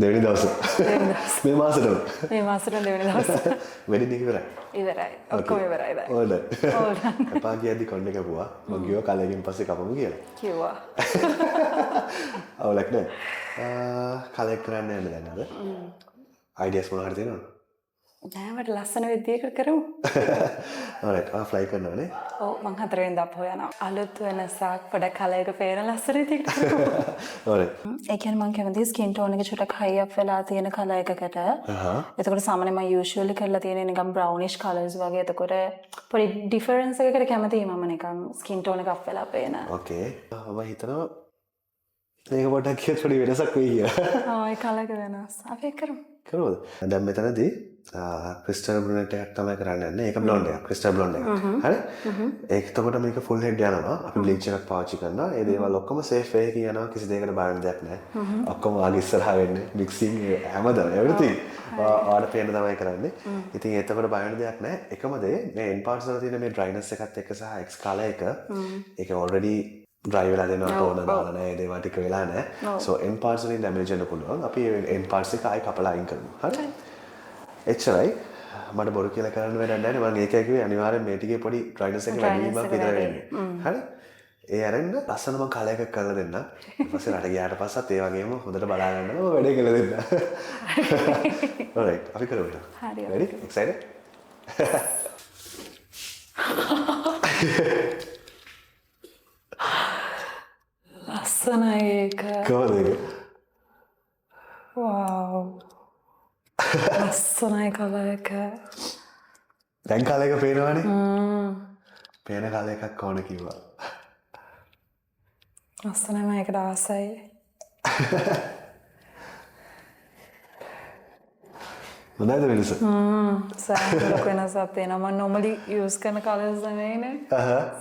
දෙවෙනි දවසේ. මේ මාසෙටම. මේ මාසෙට දෙවෙනි දවසේ. වෙඩින් එක ඉවරයි. ඉවරයි. ඔක්කොම ඉවරයි දැන්. ඕල්ඩන්. අපා කියද්දි කොණ්ඩේ කපුවා. මම ගියෝ කලකින් පස්සේ කපමු කියලා. කිව්වා. අවුලක් නෑ. කලෙක්ට් කරන්න යන්න දැන් අද. අයිඩියාස් මොනවද තියෙනවද? නෑමට ලස්සන විදියකට කරමු. alright ෆ්ලයි කරනවානේ. ඔව් මං 4 වෙනිදා අපහො යනවා. අලුත් වෙනසක් පොඩක් කලයක පේන ලස්සන විදියකට කරමු. alright. ඒ කියන්නේ මං කැමතියි ස්කින් ටෝන් එක චුට්ටක් හයි අප් වෙලා තියෙන කලර් එකකට. එතකොට සාමාන්‍යයෙන් මම යූෂුවලි කරලා තියෙන නිකන් බ්‍රවුනිෂ් කලර්ස් වගේ. එතකොට පොඩි ඩිෆරන්ස් එකකට කැමතියි මම නිකන් ස්කින් ටෝන් එක අප් වෙලා පේන. ඕකේ. මම හිතනවා මේක පොඩ්ඩක් කියත් පොඩි වෙනසක් වෙයි කියලා. ඔව් ඒ කලර් එක වෙනස්. අපි ඒක කරමු. කරමුද? දැන් මෙතනදී ක්‍රිස්ටල් බ්ලොන්ඩ් එකක් තමයි කරන්න යන්නේ. ඒක බ්ලොන්ඩ් එකක්. ක්‍රිස්ටල් බ්ලොන්ඩ් එකක්. හරි? ඒක එතකොට මේක ෆුල් හෙඩ් යනවා. අපි බ්ලීච් එකක් පාවිච්චි කරනවා. ඒ දේවල් ඔක්කොම සේෆ් වේ කියනවා. කිසි දෙයකට බාරන්න දෙයක් නැහැ. ඔක්කොම ආගේ ඉස්සරහා වෙන්නේ. මික්සිං හැමදාම everything. ඔයාලට පේන්න තමයි කරන්නේ. ඉතින් එතකොට බාරන්න දෙයක් නැහැ. එකම දේ මේ end parts වල තියෙන මේ dryness එකත් එක්ක සහ X color එක ඒක already dry වෙලා දෙනවා tone දාලා නැහැ. ඒ දේවල් ටික වෙලා නැහැ. so end parts වලින් damage වෙන්න පුළුවන්. අපි end parts එක ආයෙ කපලා අයින් කරමු. හරි? එච්චරයි. මට බොරු කියලා කරන්න වැඩක් නැහැ. මම ඒකයි කිව්වේ අනිවාර්යෙන් මේ ටිකේ පොඩි dryness එක වැඩි වීමක් විතර වෙන්නේ. හරි? ඒ අරෙන්න ලස්සන මම කලර් එකක් කරලා දෙන්න. ඊට පස්සේ රට ගියාට පස්සත් ඒ වගේම හොඳට බලා ගන්න මම වැඩේ කියලා දෙන්න. alright අපි කරමු. හරි. ready? excited? ලස්සනයි ඒක. කොහොමද ඒක? වව්. ලස්සනයි කලර් එක. දැන් කලර් එක පේනවනේ? පේන කලර් එකක් ඕන කිව්වා. ලස්සනයි මම ඒකට ආසයි. මොනවද වෙනස? සෑහෙන ලොකු වෙනසක් තියෙනවා. මම normally use කරන colours නෙවෙයිනේ.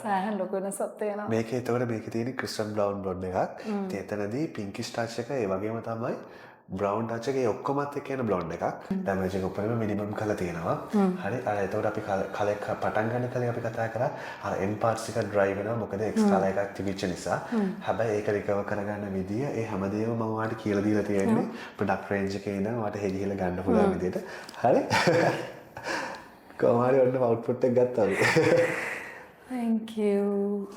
සෑහෙන ලොකු වෙනසක් තියෙනවා. මේකේ එතකොට මේකේ තියෙන ක්‍රිස්ටල් බ්‍රවුන් බ්ලොන්ඩ් එකක්. ඉතින් එතනදී පින්කිෂ් ටච් එක ඒ වගේම තමයි බ්‍රවුන් ටච් එකේ ඔක්කොමත් එක්ක එන බ්ලොන්ඩ් එකක්. ඩැමේජ් එක උපරිම මිනිමම් කරලා තියෙනවා. හරි. අර එතකොට අපි කලර් පටන් ගන්න කලින් අපි කතා කරා අර end parts එක dry වෙනවා. මොකද X color එකක් තිබිච්ච නිසා. හැබැයි ඒක recover කරගන්න විදිය ඒ හැමදේම මම ඔයාලට කියලා දීලා තියෙන්නේ. product range එකේ ඉඳන් ඔයාලට හෙලිහෙල ගන්න පුළුවන් විදියට. හරි. කොහොම හරි ඔන්න output එක ගත්තා අපි. Thank you.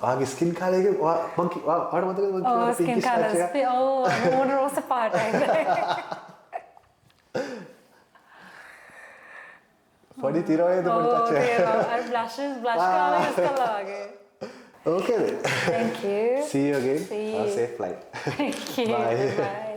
ආගේ ස්කින් කලර් එක මම ඔයාලට මතකද මම Oh, skin colors. Oh, මොන රෝස පාටයි. පොඩි තිරෝයේද පොඩි ටච් එක. අර blush color use කළා වගේ. Okay then. Thank you. See you again. See you. Have a safe flight. Thank you. Bye. Bye.